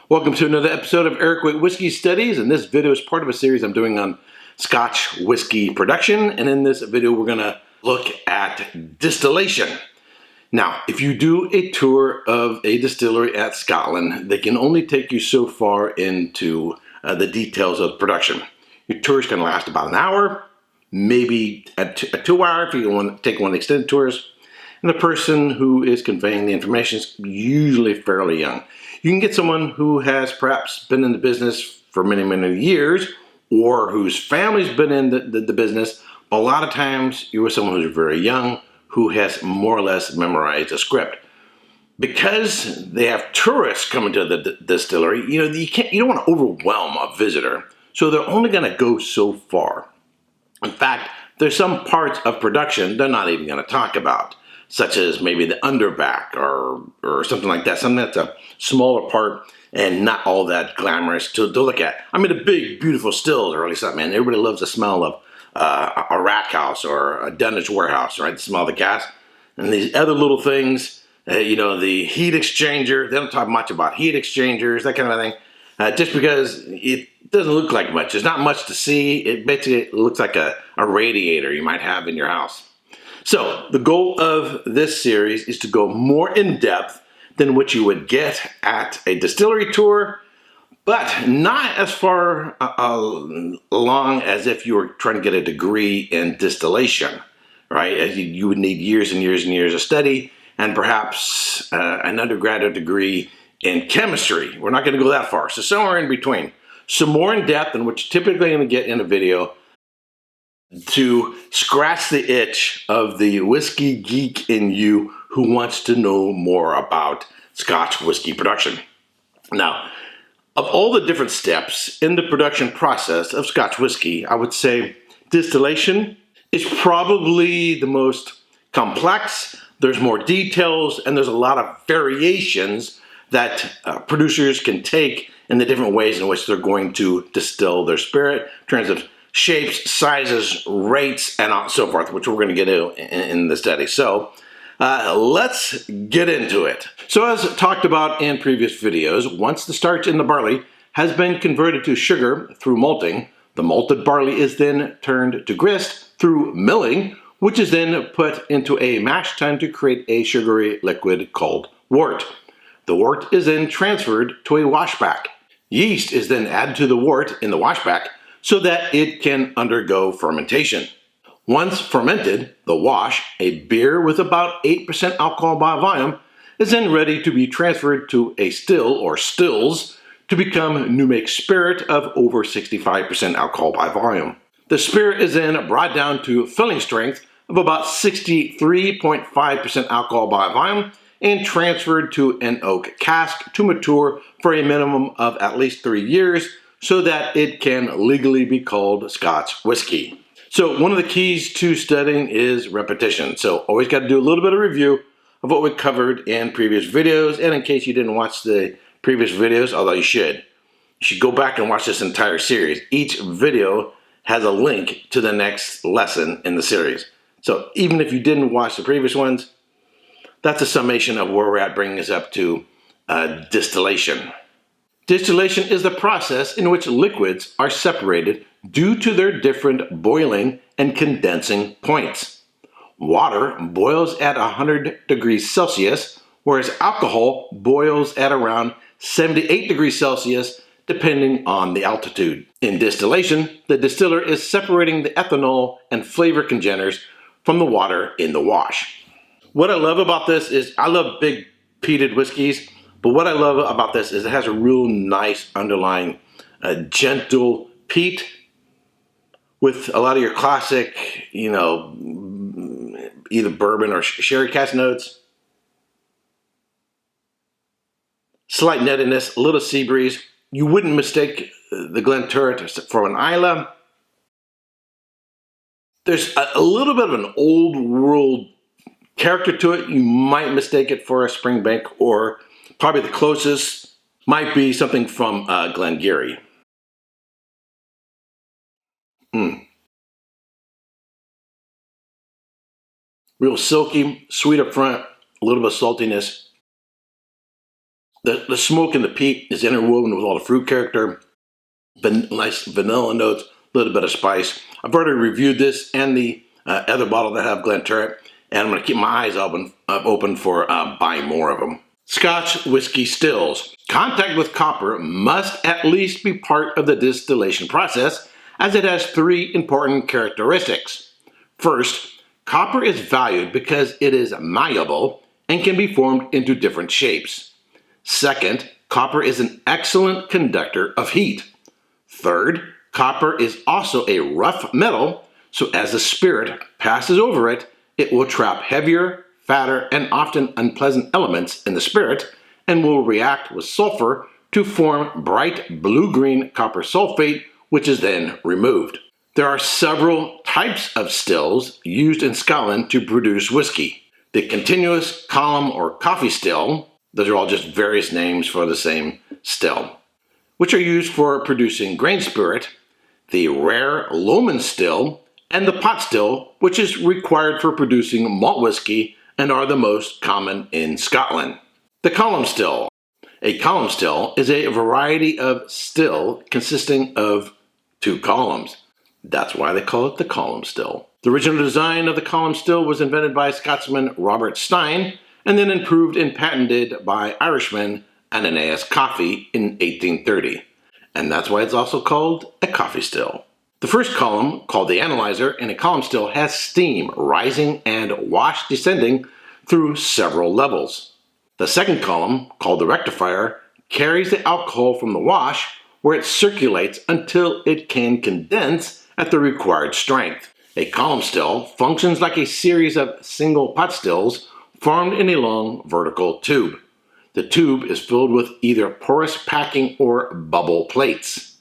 Welcome to another episode of Erik with Whiskey Studies, and this video is part of a series I'm doing on Scotch whiskey production. And in this video, we're going to look at distillation. Now, if you do a tour of a distillery at Scotland, they can only take you so far into the details of production. Your tour is going to last about an hour, maybe a 2 hour if you want to take one of the extended tours. And the person who is conveying the information is usually fairly young. You can get someone who has perhaps been in the business for many, many years, or whose family's been in the business. But a lot of times you're with someone who's very young, who has more or less memorized a script. Because they have tourists coming to the distillery, you don't want to overwhelm a visitor. So they're only going to go so far. In fact, there's some parts of production they're not even going to talk about, such as maybe the underback or something like that, something that's a smaller part and not all that glamorous to look at. I mean, the big, beautiful stills are really something, man. Everybody loves the smell of a rack house or a dunnage warehouse, right? The smell of the gas. And these other little things, the heat exchanger, they don't talk much about heat exchangers, that kind of thing, just because it doesn't look like much. There's not much to see. It basically looks like a radiator you might have in your house. So the goal of this series is to go more in depth than what you would get at a distillery tour, but not as far along as if you were trying to get a degree in distillation, right? As you would need years and years and years of study and perhaps an undergraduate degree in chemistry. We're not going to go that far. So somewhere in between. Some more in depth than what you're typically going to get in a video, to scratch the itch of the whiskey geek in you who wants to know more about Scotch whiskey production. Now, of all the different steps in the production process of Scotch whiskey, I would say distillation is probably the most complex. There's more details and there's a lot of variations that producers can take in the different ways in which they're going to distill their spirit in terms of shapes, sizes, rates, and so forth, which we're going to get into in the study. So let's get into it. So as talked about in previous videos, once the starch in the barley has been converted to sugar through malting, the malted barley is then turned to grist through milling, which is then put into a mash tun to create a sugary liquid called wort. The wort is then transferred to a washback. Yeast is then added to the wort in the washback so that it can undergo fermentation. Once fermented, the wash, a beer with about 8% alcohol by volume, is then ready to be transferred to a still or stills to become new make spirit of over 65% alcohol by volume. The spirit is then brought down to filling strength of about 63.5% alcohol by volume and transferred to an oak cask to mature for a minimum of at least 3 years, so that it can legally be called Scotch whiskey. So one of the keys to studying is repetition. So always got to do a little bit of review of what we covered in previous videos. And in case you didn't watch the previous videos, although you should go back and watch this entire series. Each video has a link to the next lesson in the series. So even if you didn't watch the previous ones, that's a summation of where we're at, bringing us up to distillation. Distillation is the process in which liquids are separated due to their different boiling and condensing points. Water boils at 100 degrees Celsius, whereas alcohol boils at around 78 degrees Celsius, depending on the altitude. In distillation, the distiller is separating the ethanol and flavor congeners from the water in the wash. What I love about this is I love big peated whiskeys. But what I love about this is it has a real nice underlying gentle peat with a lot of your classic, either bourbon or sherry cask notes. Slight nuttiness, a little sea breeze. You wouldn't mistake the Glenturret for an Islay. There's a little bit of an old world character to it. You might mistake it for a Springbank, or probably the closest might be something from Glengarry. Real silky, sweet up front, a little bit of saltiness. The smoke and the peat is interwoven with all the fruit character, nice vanilla notes, a little bit of spice. I've already reviewed this and the other bottle that have Glenturret, and I'm going to keep my eyes open for buying more of them. Scotch whiskey stills. Contact with copper must at least be part of the distillation process, as it has three important characteristics. First, copper is valued because it is malleable and can be formed into different shapes. Second, copper is an excellent conductor of heat. Third, copper is also a rough metal, so as the spirit passes over it, it will trap heavier, fatter, and often unpleasant elements in the spirit and will react with sulfur to form bright blue-green copper sulfate, which is then removed. There are several types of stills used in Scotland to produce whiskey. The continuous, column, or coffee still, those are all just various names for the same still, which are used for producing grain spirit, the rare Lman Still, and the pot still, which is required for producing malt whiskey and are the most common in Scotland. The column still. A column still is a variety of still consisting of two columns. That's why they call it the column still. The original design of the column still was invented by Scotsman Robert Stein and then improved and patented by Irishman Ananias Coffey in 1830. And that's why it's also called a coffee still. The first column, called the analyzer, in a column still has steam rising and wash descending through several levels. The second column, called the rectifier, carries the alcohol from the wash where it circulates until it can condense at the required strength. A column still functions like a series of single pot stills formed in a long vertical tube. The tube is filled with either porous packing or bubble plates.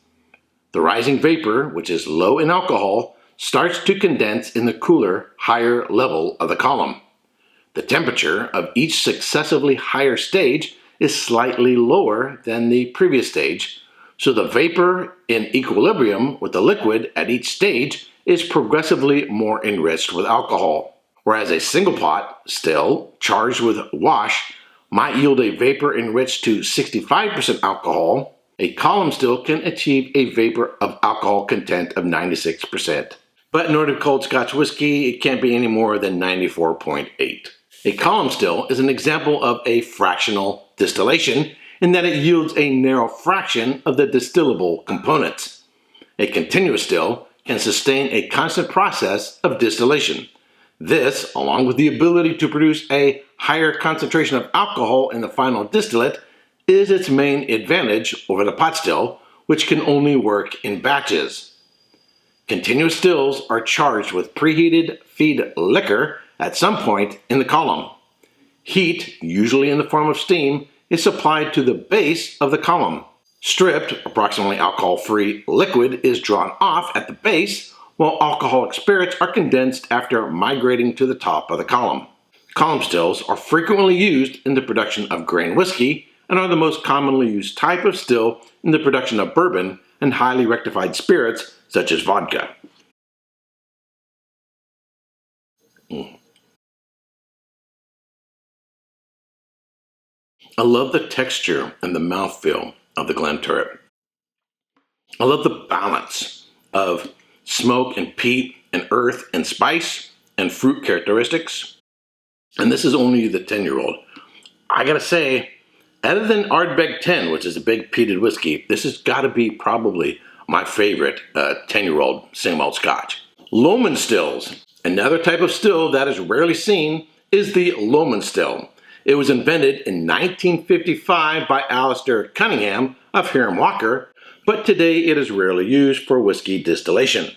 The rising vapor, which is low in alcohol, starts to condense in the cooler, higher level of the column. The temperature of each successively higher stage is slightly lower than the previous stage, so the vapor in equilibrium with the liquid at each stage is progressively more enriched with alcohol. Whereas a single pot still, charged with wash, might yield a vapor enriched to 65% alcohol, a column still can achieve a vapor of alcohol content of 96%. But in order to call Scotch whiskey, it can't be any more than 94.8. A column still is an example of a fractional distillation in that it yields a narrow fraction of the distillable components. A continuous still can sustain a constant process of distillation. This, along with the ability to produce a higher concentration of alcohol in the final distillate, is its main advantage over the pot still, which can only work in batches. Continuous stills are charged with preheated feed liquor at some point in the column. Heat, usually in the form of steam, is supplied to the base of the column. Stripped, approximately alcohol-free liquid is drawn off at the base, while alcoholic spirits are condensed after migrating to the top of the column. Column stills are frequently used in the production of grain whiskey and are the most commonly used type of still in the production of bourbon and highly rectified spirits such as vodka. I love the texture and the mouthfeel of the Glenturret. I love the balance of smoke and peat and earth and spice and fruit characteristics. And this is only the 10-year-old. I gotta say, other than Ardbeg 10, which is a big peated whiskey, this has got to be probably my favorite 10-year-old single malt Scotch. Lman Stills, another type of still that is rarely seen, is the Lman Still. It was invented in 1955 by Alistair Cunningham of Hiram Walker, but today it is rarely used for whiskey distillation.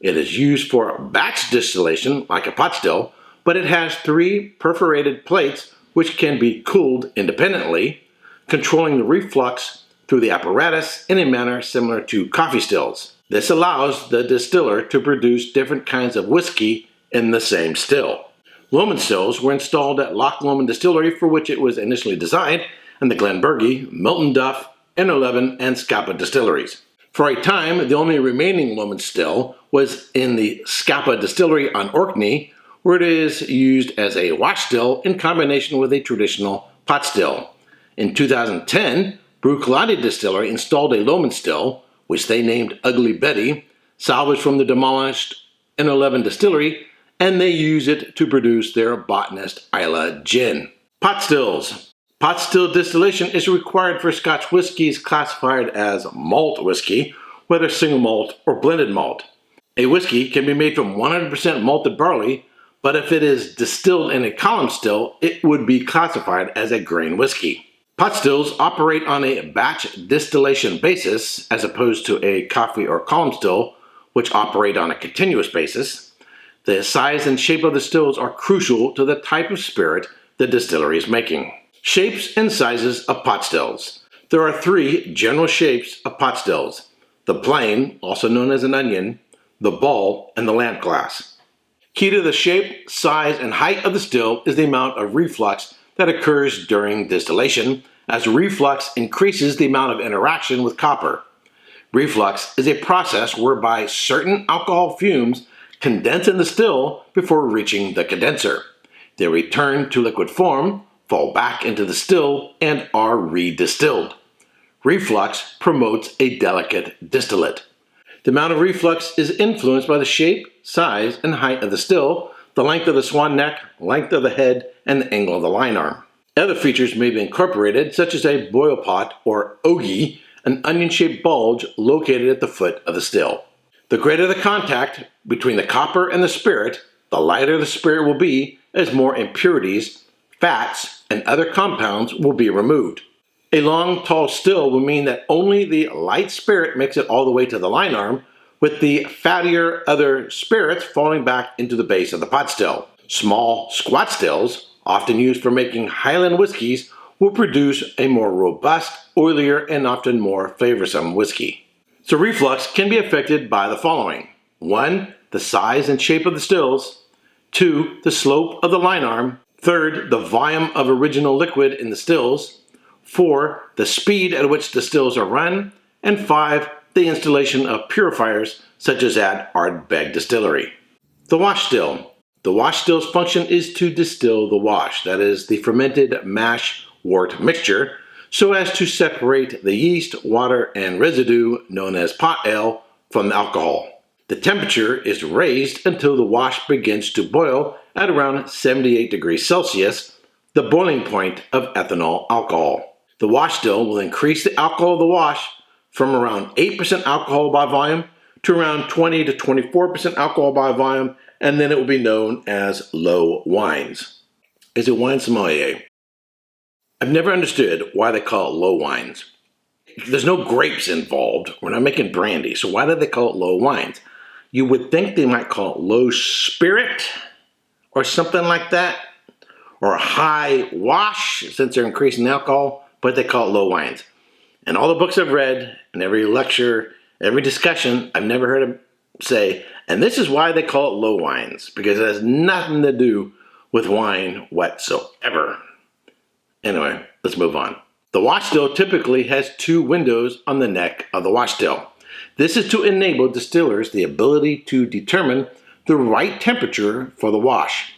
It is used for batch distillation, like a pot still, but it has 3 perforated plates which can be cooled independently, controlling the reflux through the apparatus in a manner similar to coffee stills. This allows the distiller to produce different kinds of whiskey in the same still. Lman stills were installed at Loch Lomond Distillery, for which it was initially designed, and the Glenbergie, Milton Duff, N11, and Scapa distilleries. For a time, the only remaining Lman still was in the Scapa distillery on Orkney, where it is used as a wash still in combination with a traditional pot still. In 2010, Bruichladdich Distillery installed a Lman Still, which they named Ugly Betty, salvaged from the demolished Lman Distillery, and they use it to produce their botanist Islay gin. Pot stills. Pot still distillation is required for Scotch whiskies classified as malt whiskey, whether single malt or blended malt. A whiskey can be made from 100% malted barley, but if it is distilled in a column still, it would be classified as a grain whiskey. Pot stills operate on a batch distillation basis as opposed to a coffee or column still, which operate on a continuous basis. The size and shape of the stills are crucial to the type of spirit the distillery is making. Shapes and sizes of pot stills. There are three general shapes of pot stills: the plain, also known as an onion, the ball, and the lamp glass. Key to the shape, size, and height of the still is the amount of reflux that occurs during distillation, as reflux increases the amount of interaction with copper. Reflux is a process whereby certain alcohol fumes condense in the still before reaching the condenser. They return to liquid form, fall back into the still, and are redistilled. Reflux promotes a delicate distillate. The amount of reflux is influenced by the shape, size, and height of the still, the length of the swan neck, length of the head, and the angle of the line arm. Other features may be incorporated, such as a boil pot or ogie, an onion-shaped bulge located at the foot of the still. The greater the contact between the copper and the spirit, the lighter the spirit will be, as more impurities, fats, and other compounds will be removed. A long, tall still will mean that only the light spirit makes it all the way to the line arm, with the fattier other spirits falling back into the base of the pot still. Small, squat stills, often used for making Highland whiskies, will produce a more robust, oilier, and often more flavorsome whiskey. So reflux can be affected by the following: 1. The size and shape of the stills. 2. The slope of the line arm. 3. The volume of original liquid in the stills. 4. The speed at which the stills are run. And 5. The installation of purifiers, such as at Ardbeg Distillery. The wash still. The wash still's function is to distill the wash, that is, the fermented mash wort mixture, so as to separate the yeast, water, and residue, known as pot ale, from the alcohol. The temperature is raised until the wash begins to boil at around 78 degrees Celsius, the boiling point of ethanol alcohol. The wash still will increase the alcohol of the wash from around 8% alcohol by volume to around 20 to 24% alcohol by volume, and then it will be known as low wines. As a wine sommelier, I've never understood why they call it low wines. There's no grapes involved. We're not making brandy, so why do they call it low wines? You would think they might call it low spirit or something like that, or a high wash since they're increasing the alcohol, but they call it low wines. And all the books I've read, and every lecture, every discussion, I've never heard them say, and this is why they call it low wines, because it has nothing to do with wine whatsoever. Anyway, let's move on. The wash still typically has 2 windows on the neck of the wash still. This is to enable distillers the ability to determine the right temperature for the wash.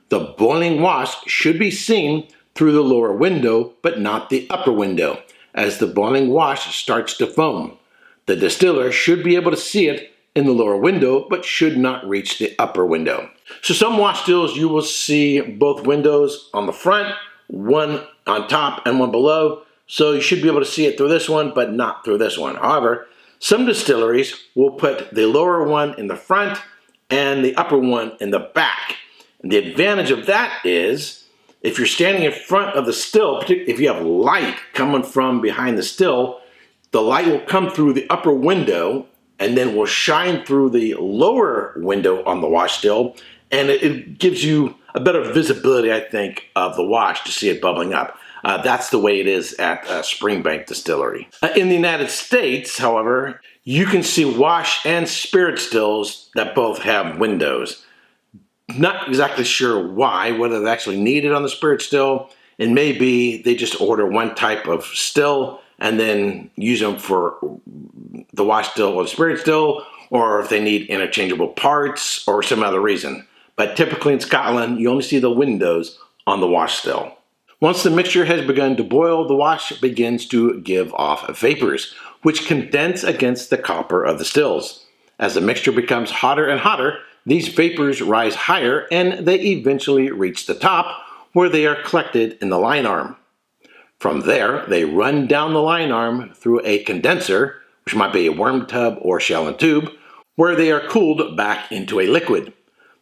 The boiling wash should be seen through the lower window, but not the upper window, as the boiling wash starts to foam. The distiller should be able to see it in the lower window, but should not reach the upper window. So some wash stills you will see both windows on the front, one on top and one below, so you should be able to see it through this one, but not through this one. However, some distilleries will put the lower one in the front and the upper one in the back. And the advantage of that is, if you're standing in front of the still, particularly if you have light coming from behind the still, the light will come through the upper window and then will shine through the lower window on the wash still, and it gives you a better visibility, I think, of the wash to see it bubbling up. That's the way it is at Springbank Distillery. In the United States, however, you can see wash and spirit stills that both have windows. Not exactly sure why, whether they're actually needed on the spirit still. It may be they just order one type of still and then use them for the wash still or the spirit still, or if they need interchangeable parts or some other reason. But typically in Scotland, you only see the windows on the wash still. Once the mixture has begun to boil, the wash begins to give off vapors, which condense against the copper of the stills. As the mixture becomes hotter and hotter, these vapors rise higher and they eventually reach the top, where they are collected in the line arm. From there, they run down the line arm through a condenser, which might be a worm tub or shell and tube, where they are cooled back into a liquid.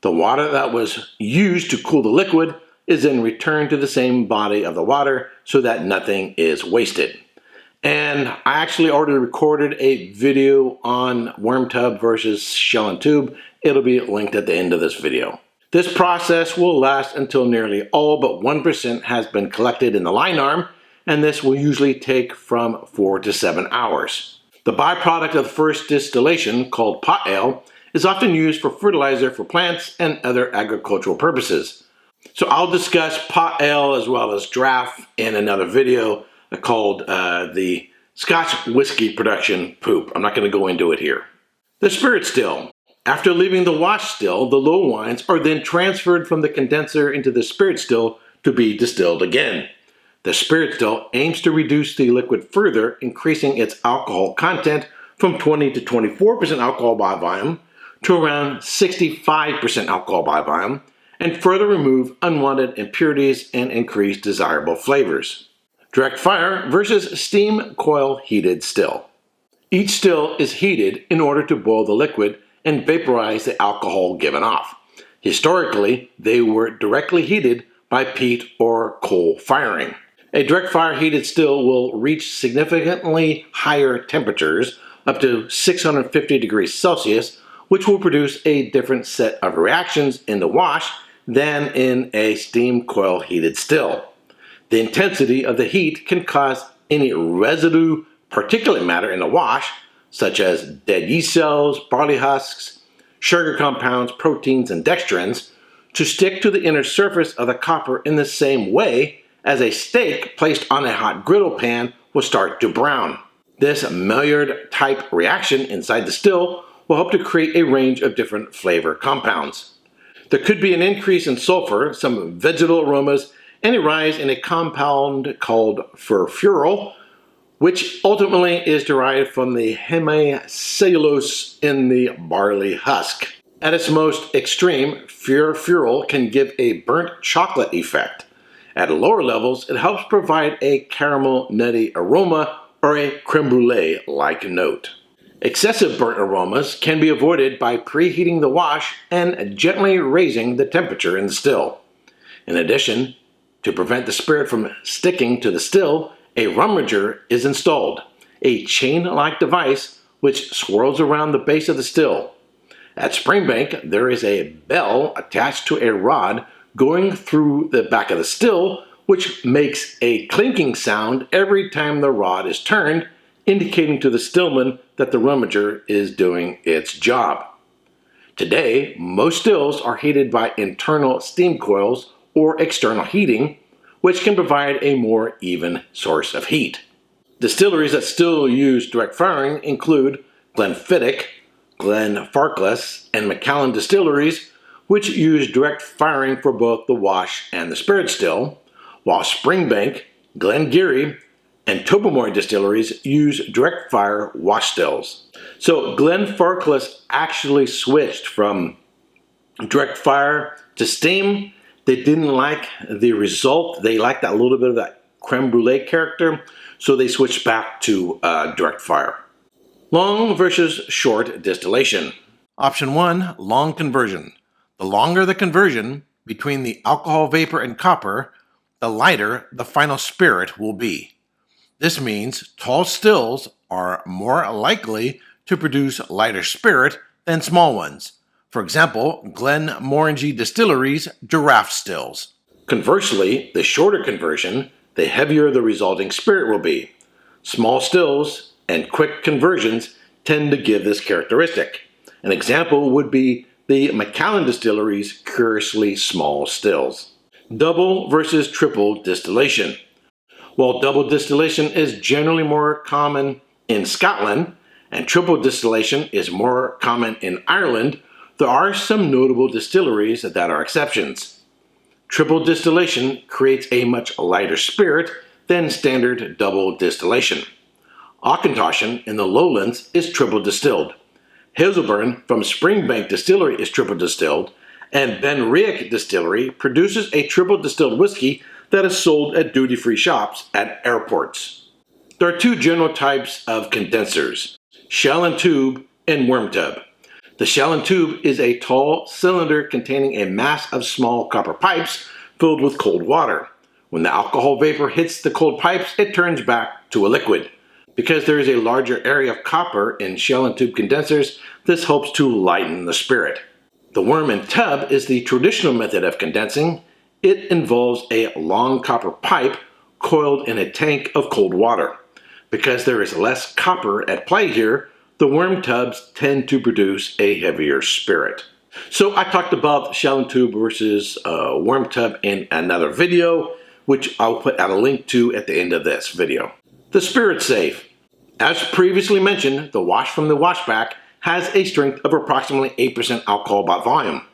The water that was used to cool the liquid is then returned to the same body of the water so that nothing is wasted. And I actually already recorded a video on worm tub versus shell and tube. It'll be linked at the end of this video. This process will last until nearly all but 1% has been collected in the line arm, and this will usually take from 4 to 7 hours. The byproduct of the first distillation, called pot ale, is often used for fertilizer for plants and other agricultural purposes. So I'll discuss pot ale as well as draft in another video called the Scotch whiskey production poop. I'm not going to go into it here. The spirit still. After leaving the wash still, the low wines are then transferred from the condenser into the spirit still to be distilled again. The spirit still aims to reduce the liquid further, increasing its alcohol content from 20 to 24% alcohol by volume to around 65% alcohol by volume, and further remove unwanted impurities and increase desirable flavors. Direct fire versus steam coil heated still. Each still is heated in order to boil the liquid and vaporize the alcohol given off. Historically, they were directly heated by peat or coal firing. A direct fire heated still will reach significantly higher temperatures, up to 650 degrees Celsius, which will produce a different set of reactions in the wash than in a steam coil heated still. The intensity of the heat can cause any residue particulate matter in the wash, such as dead yeast cells, barley husks, sugar compounds, proteins, and dextrins, to stick to the inner surface of the copper in the same way as a steak placed on a hot griddle pan will start to brown. This Maillard type reaction inside the still will help to create a range of different flavor compounds. There could be an increase in sulfur, some vegetal aromas, and a rise in a compound called furfural, which ultimately is derived from the hemicellulose in the barley husk. At its most extreme, furfural can give a burnt chocolate effect. At lower levels, it helps provide a caramel nutty aroma or a creme brulee-like note. Excessive burnt aromas can be avoided by preheating the wash and gently raising the temperature in the still. In addition, to prevent the spirit from sticking to the still, a rummager is installed, a chain-like device which swirls around the base of the still. At Springbank, there is a bell attached to a rod going through the back of the still, which makes a clinking sound every time the rod is turned, indicating to the stillman that the rummager is doing its job. Today, most stills are heated by internal steam coils or external heating, which can provide a more even source of heat. Distilleries that still use direct firing include Glenfiddich, Glenfarclas, and Macallan distilleries, which use direct firing for both the wash and the spirit still, while Springbank, Glengarry, and Tobermory distilleries use direct fire wash stills. So Glenfarclas actually switched from direct fire to steam. They didn't like the result. They liked that little bit of that creme brulee character, so they switched back to direct fire. Long versus short distillation. Option 1, long conversion. The longer the conversion between the alcohol vapor and copper, the lighter the final spirit will be. This means tall stills are more likely to produce lighter spirit than small ones. For example, Glenmorangie Distillery's giraffe stills. Conversely, the shorter conversion, the heavier the resulting spirit will be. Small stills and quick conversions tend to give this characteristic. An example would be the Macallan Distillery's curiously small stills. Double versus triple distillation. While double distillation is generally more common in Scotland and triple distillation is more common in Ireland, there are some notable distilleries that are exceptions. Triple distillation creates a much lighter spirit than standard double distillation. Auchentoshan in the lowlands is triple distilled. Hazelburn from Springbank Distillery is triple distilled, and BEVERAGE Distillery produces a triple distilled whiskey that is sold at duty-free shops at airports. There are two general types of condensers, shell and tube and worm tub. The shell and tube is a tall cylinder containing a mass of small copper pipes filled with cold water. When the alcohol vapor hits the cold pipes, it turns back to a liquid. Because there is a larger area of copper in shell and tube condensers, this helps to lighten the spirit. The worm and tub is the traditional method of condensing. It involves a long copper pipe coiled in a tank of cold water. Because there is less copper at play here, the worm tubs tend to produce a heavier spirit. So I talked about shell and tube versus worm tub in another video, which I'll put out a link to at the end of this video. The spirit safe. As previously mentioned, the wash from the washback has a strength of approximately 8% alcohol by volume.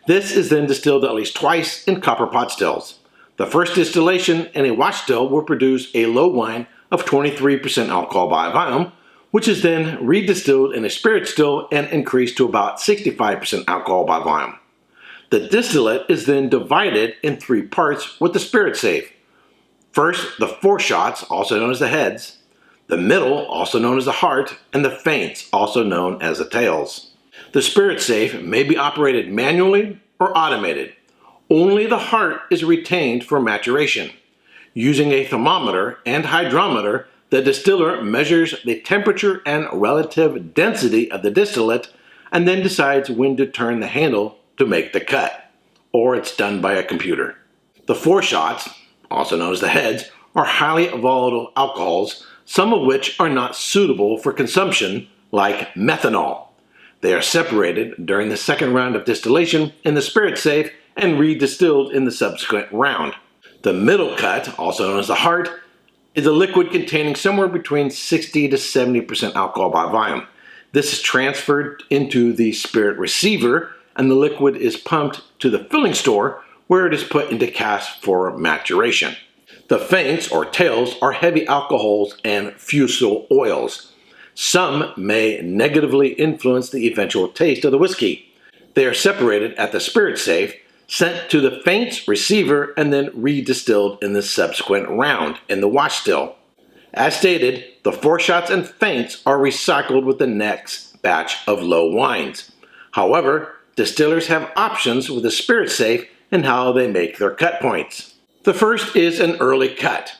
This is then distilled at least twice in copper pot stills. The first distillation in a wash still will produce a low wine of 23% alcohol by volume, which is then redistilled in a spirit still and increased to about 65% alcohol by volume. The distillate is then divided in three parts with the spirit safe. First, the foreshots, also known as the heads, the middle, also known as the heart, and the feints, also known as the tails. The spirit safe may be operated manually or automated. Only the heart is retained for maturation. Using a thermometer and hydrometer, the distiller measures the temperature and relative density of the distillate and then decides when to turn the handle to make the cut, or it's done by a computer. The foreshots, also known as the heads, are highly volatile alcohols, some of which are not suitable for consumption, like methanol. They are separated during the second round of distillation in the spirit safe and redistilled in the subsequent round. The middle cut, also known as the heart, is a liquid containing somewhere between 60 to 70% alcohol by volume. This is transferred into the spirit receiver, and the liquid is pumped to the filling store, where it is put into casks for maturation. The feints, or tails, are heavy alcohols and fusel oils. Some may negatively influence the eventual taste of the whiskey. They are separated at the spirit safe, sent to the feints receiver, and then redistilled in the subsequent round in the wash still. As stated, the foreshots and feints are recycled with the next batch of low wines. However, distillers have options with the spirit safe and how they make their cut points. The first is an early cut.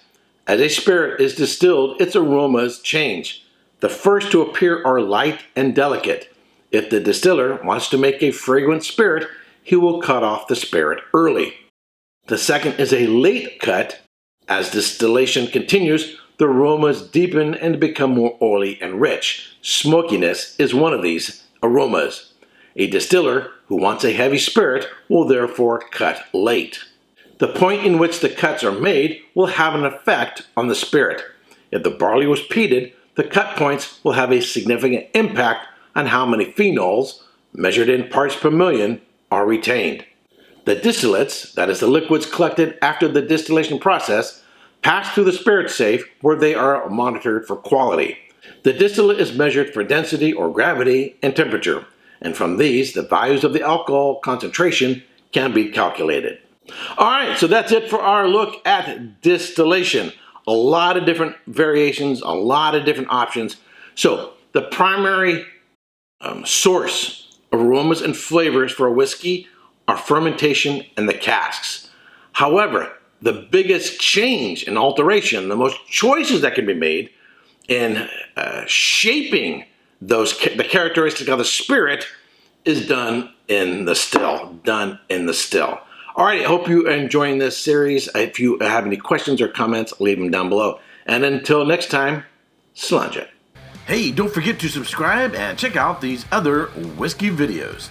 As a spirit is distilled, its aromas change. The first to appear are light and delicate. If the distiller wants to make a fragrant spirit, he will cut off the spirit early. The second is a late cut. As distillation continues, the aromas deepen and become more oily and rich. Smokiness is one of these aromas. A distiller who wants a heavy spirit will therefore cut late. The point in which the cuts are made will have an effect on the spirit. If the barley was peated, the cut points will have a significant impact on how many phenols, measured in parts per million, are retained. The distillates, that is the liquids collected after the distillation process, pass through the spirit safe where they are monitored for quality. The distillate is measured for density or gravity and temperature, and from these, the values of the alcohol concentration can be calculated. Alright, so that's it for our look at distillation. A lot of different variations, a lot of different options. So, the primary source of aromas and flavors for a whiskey are fermentation and the casks. However, the biggest change and alteration, the most choices that can be made in shaping the characteristic of the spirit is done in the still. All right, I hope you are enjoying this series. If you have any questions or comments, leave them down below. And until next time, Slàinte. Hey, don't forget to subscribe and check out these other whiskey videos.